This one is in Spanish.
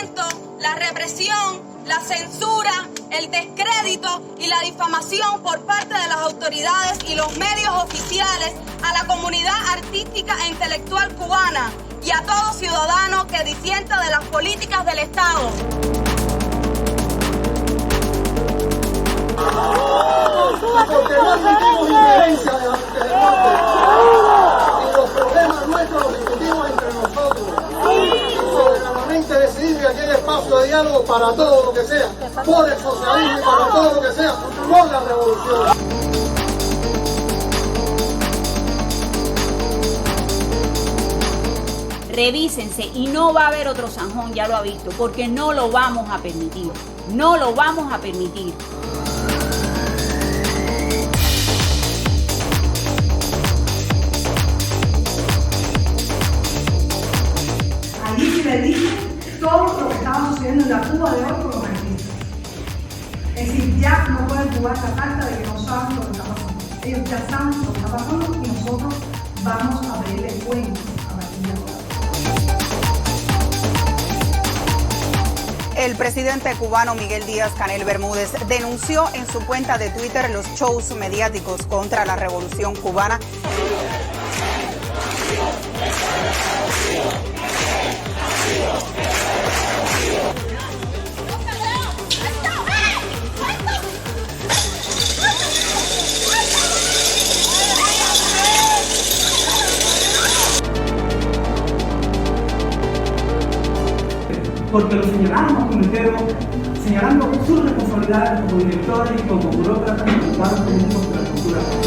hostigamiento, la represión, la censura, el descrédito y la difamación por parte de las autoridades y los medios oficiales a la comunidad artística e intelectual cubana y a todo ciudadano que disienta de las políticas del Estado. Porque no admitimos injerencia de la y los problemas nuestros los discutimos entre nosotros. Soberanamente decidir que aquí hay espacio de diálogo para todo lo que sea, por el socialismo y para todo lo que sea, por la revolución. Revísense y no va a haber otro zanjón, ya lo ha visto, porque no lo vamos a permitir. No lo vamos a permitir. Allí se le dice todo lo que estaba sucediendo en la Cuba de hoy con los artistas. Es decir, ya no pueden jugar la carta de que no saben lo que está pasando. Ellos ya saben lo que está pasando y nosotros vamos a pedirle cuentas a partir de ahora. El presidente cubano Miguel Díaz-Canel Bermúdez denunció en su cuenta de Twitter los shows mediáticos contra la revolución cubana. Porque lo señalamos con el dedo, señalando sus responsabilidades como directores y como burócratas y políticos de la cultura.